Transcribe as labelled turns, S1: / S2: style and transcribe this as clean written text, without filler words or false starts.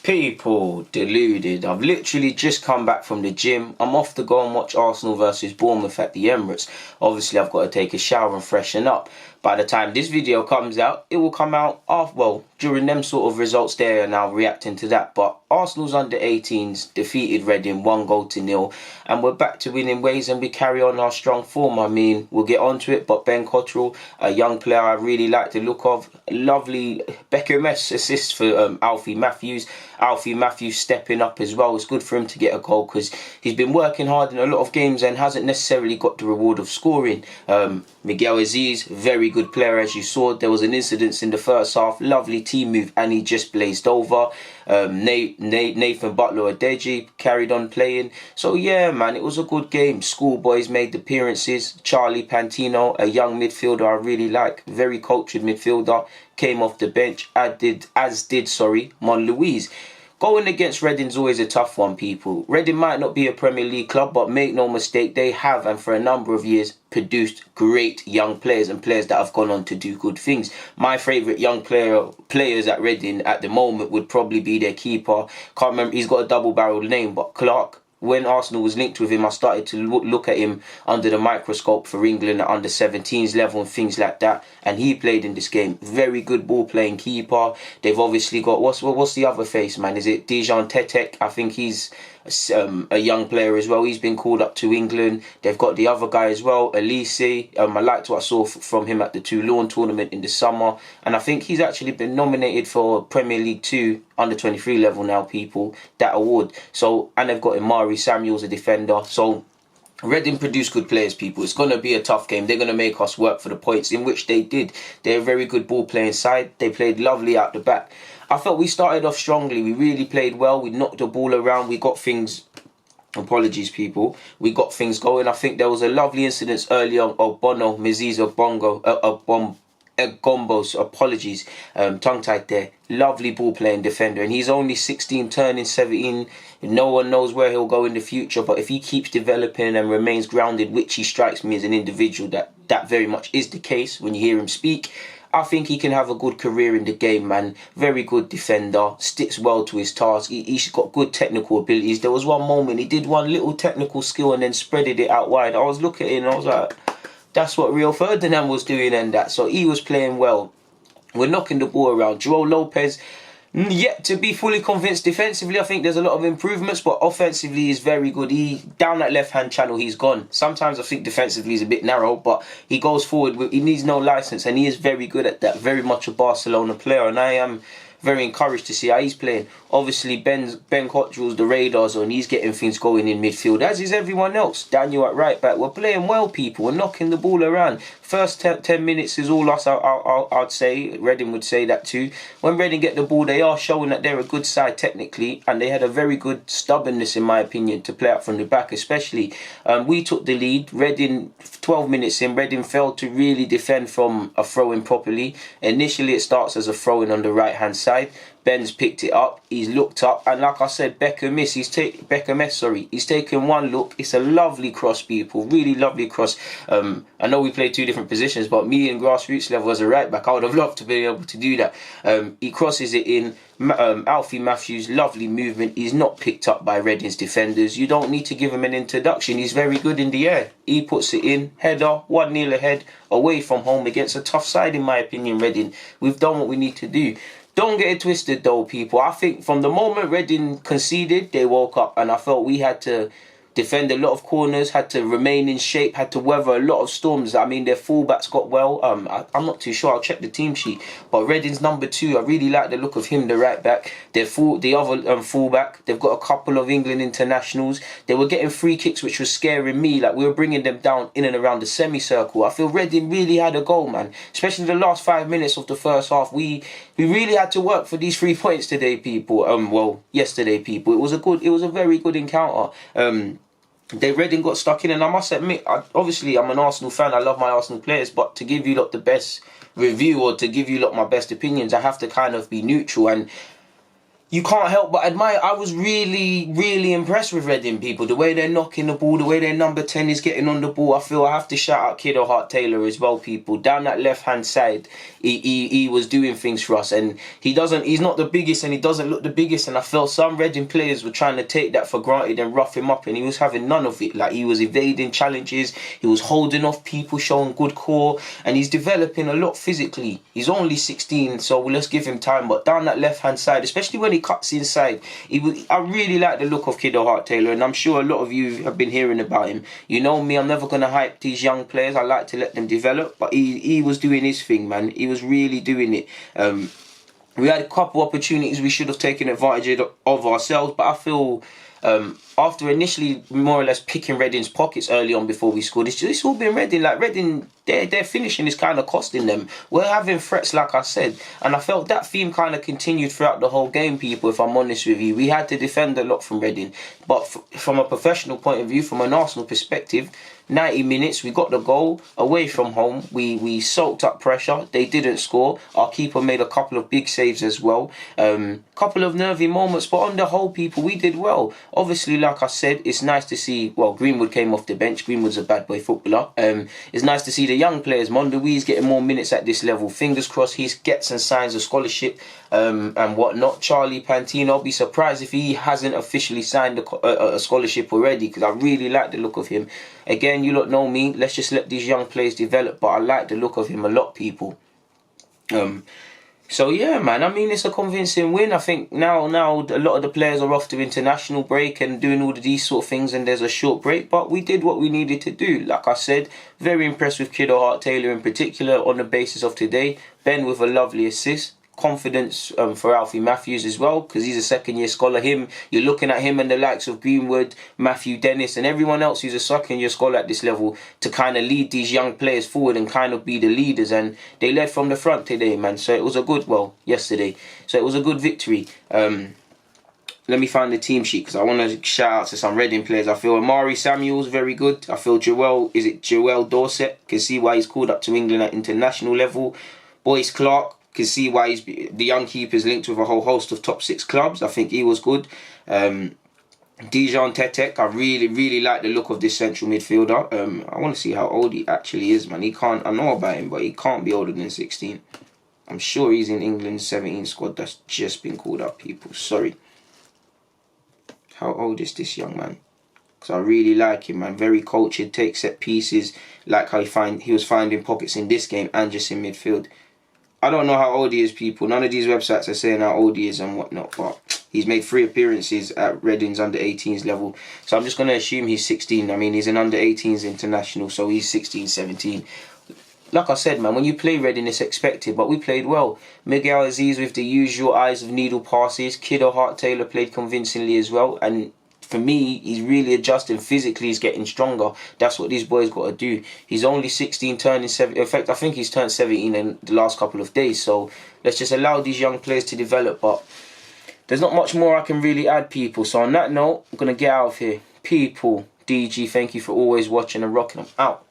S1: People, deluded. I've literally just come back from the gym. I'm off to go and watch Arsenal versus Bournemouth at the Emirates. Obviously, I've got to take a shower and freshen up. By the time this video comes out, it will come out during them sort of results there, and I'll reacting to that. But Arsenal's under 18s defeated Reading 1-0, and we're back to winning ways, and we carry on our strong form. I mean, we'll get onto it, but Ben Cottrell, a young player I really like the look of. Lovely Beckham-esque assist for Alfie Matthews. Alfie Matthews stepping up as well. It's good for him to get a goal because he's been working hard in a lot of games and hasn't necessarily got the reward of scoring. Miguel Azeez, very good player, as you saw. There was an incident in the first half, lovely team move, and he just blazed over. Nathan Butler-Adeji carried on playing. So yeah, man, it was a good game. Schoolboys made appearances. Charlie Pantino, a young midfielder I really like, very cultured midfielder, came off the bench, as did Mon Louise. Going against Reading's always a tough one, people. Reading might not be a Premier League club, but make no mistake, they have, and for a number of years, produced great young players and players that have gone on to do good things. My favourite young players at Reading at the moment would probably be their keeper. Can't remember, he's got a double-barreled name, but Clark. When Arsenal was linked with him, I started to look at him under the microscope for England at under 17s level and things like that. And he played in this game. Very good ball playing keeper. They've obviously got, what's the other face, man? Is it Dejan Tetek? I think he's a young player as well. He's been called up to England. They've got the other guy as well, Azeez. I liked what I saw from him at the Toulon tournament in the summer. And I think he's actually been nominated for Premier League 2 under 23 level now, people, that award. So, and they've got Emery Samuels, a defender. So Reading produced good players, people. It's going to be a tough game. They're going to make us work for the points, in which they did. They're a very good ball-playing side. They played lovely out the back. I felt we started off strongly. We really played well. We knocked the ball around. We got things... Apologies, people. We got things going. I think there was a lovely incident early on of Bono, Mizizo Bongo, Gombos, apologies, tongue-tied there. Lovely ball-playing defender, and he's only 16, turning 17. No one knows where he'll go in the future, but if he keeps developing and remains grounded, which he strikes me as an individual that very much is the case when you hear him speak, I think he can have a good career in the game, man. Very good defender, sticks well to his task. He's got good technical abilities. There was one moment he did one little technical skill and then spreaded it out wide. I was looking at it and I was like, that's what Rio Ferdinand was doing, and that. So he was playing well. We're knocking the ball around. João Lopez, yet to be fully convinced defensively. I think there's a lot of improvements, but offensively he's very good. He down that left-hand channel, he's gone. Sometimes I think defensively he's a bit narrow, but he goes forward. He needs no license, and he is very good at that. Very much a Barcelona player, and I am very encouraged to see how he's playing. Obviously, Ben Cottrell's the radars on. He's getting things going in midfield, as is everyone else. Daniel at right back. We're playing well, people. We're knocking the ball around. First 10 minutes is all us, I'd say. Reading would say that too. When Reading get the ball, they are showing that they're a good side technically, and they had a very good stubbornness, in my opinion, to play out from the back, especially. We took the lead. Reading, 12 minutes in, Reading failed to really defend from a throw-in properly. Initially, it starts as a throw-in on the right-hand side. Ben's picked it up, he's looked up, and like I said, he's taken one look. It's a lovely cross, people, really lovely cross. I know we play two different positions, but me in grassroots level as a right back, I would have loved to be able to do that. He crosses it in. Alfie Matthews, lovely movement. He's not picked up by Reading's defenders. You don't need to give him an introduction. He's very good in the air. He puts it in, header, 1-0 ahead, away from home against a tough side, in my opinion, Reading. We've done what we need to do. Don't get it twisted though, people. I think from the moment Reading conceded, they woke up, and I felt we had to defend a lot of corners, had to remain in shape, had to weather a lot of storms. I mean, their fullbacks got well. I'm not too sure. I'll check the team sheet. But Reading's number 2, I really like the look of him, the right back. The other fullback, they've got a couple of England internationals. They were getting free kicks, which was scaring me. Like, we were bringing them down in and around the semicircle. I feel Reading really had a goal, man. Especially the last 5 minutes of the first half. We really had to work for these 3 points today, people. Yesterday, people. It was a very good encounter. Reading got stuck in, and I must admit, obviously I'm an Arsenal fan, I love my Arsenal players, but to give you lot the best review, or to give you lot my best opinions, I have to kind of be neutral. And you can't help but admire. I was really, really impressed with Reading people. The way they're knocking the ball, the way their number 10 is getting on the ball. I feel I have to shout out Kido Taylor as well, people. Down that left-hand side, he was doing things for us. And he's not the biggest and he doesn't look the biggest. And I felt some Reading players were trying to take that for granted and rough him up. And he was having none of it. Like, he was evading challenges. He was holding off people, showing good core. And he's developing a lot physically. He's only 16, so let's give him time. But down that left-hand side, especially when he cuts inside, I really like the look of Kido Taylor, and I'm sure a lot of you have been hearing about him. You know me, I'm never going to hype these young players. I like to let them develop, but he was doing his thing, man. He was really doing it. We had a couple opportunities we should have taken advantage of ourselves, but I feel after initially more or less picking Reading's pockets early on before we scored, it's all been Reading. Like, Reading, their finishing is kind of costing them. We're having threats, like I said, and I felt that theme kind of continued throughout the whole game, people, if I'm honest with you. We had to defend a lot from Reading, but from a professional point of view, from an Arsenal perspective, 90 minutes, we got the goal away from home. We soaked up pressure. They didn't score. Our keeper made a couple of big saves as well. Couple of nervy moments, but on the whole, people, we did well. Obviously, like I said, it's nice to see, well, Greenwood came off the bench. Greenwood's a bad boy footballer. It's nice to see the young players, Mondewee's getting more minutes at this level. Fingers crossed he gets and signs a scholarship and whatnot. Charlie Pantino, I'll be surprised if he hasn't officially signed a scholarship already, because I really like the look of him. Again, you lot know me, let's just let these young players develop, but I like the look of him a lot, people. So yeah, man, I mean, it's a convincing win. I think now a lot of the players are off to international break and doing all of these sort of things, and there's a short break, but we did what we needed to do. Like I said, very impressed with Kido Taylor in particular on the basis of today. Ben with a lovely assist. Confidence for Alfie Matthews as well, because he's a second-year scholar. You're looking at him and the likes of Greenwood, Matthew Dennis, and everyone else who's a second-year scholar at this level to kind of lead these young players forward and kind of be the leaders. And they led from the front today, man. So it was yesterday. So it was a good victory. Let me find the team sheet because I want to shout out to some Reading players. I feel Amari Samuel's very good. I feel Joel Dorset, can see why he's called up to England at international level. Boyce Clark, can see why the young keeper's linked with a whole host of top 6 clubs. I think he was good. Dijon Tetek, I really like the look of this central midfielder. I want to see how old he actually is, man. I know about him, but he can't be older than 16. I'm sure he's in England's 17 squad that's just been called up, people. Sorry. How old is this young man? Because I really like him, man. Very cultured, takes set pieces. Like how he was finding pockets in this game and just in midfield. I don't know how old he is, people. None of these websites are saying how old he is and whatnot, but he's made 3 appearances at Reading's under 18s level. So I'm just going to assume he's 16. I mean, he's an under 18s international, so he's 16, 17. Like I said, man, when you play Reading, it's expected, but we played well. Miguel Azeez with the usual eyes of needle passes. Kido Taylor played convincingly as well, and for me, he's really adjusting physically. He's getting stronger. That's what these boys got to do. He's only 16, turning 17. In fact, I think he's turned 17 in the last couple of days. So let's just allow these young players to develop. But there's not much more I can really add, people. So on that note, I'm going to get out of here. People, DG, thank you for always watching and rocking. I'm out.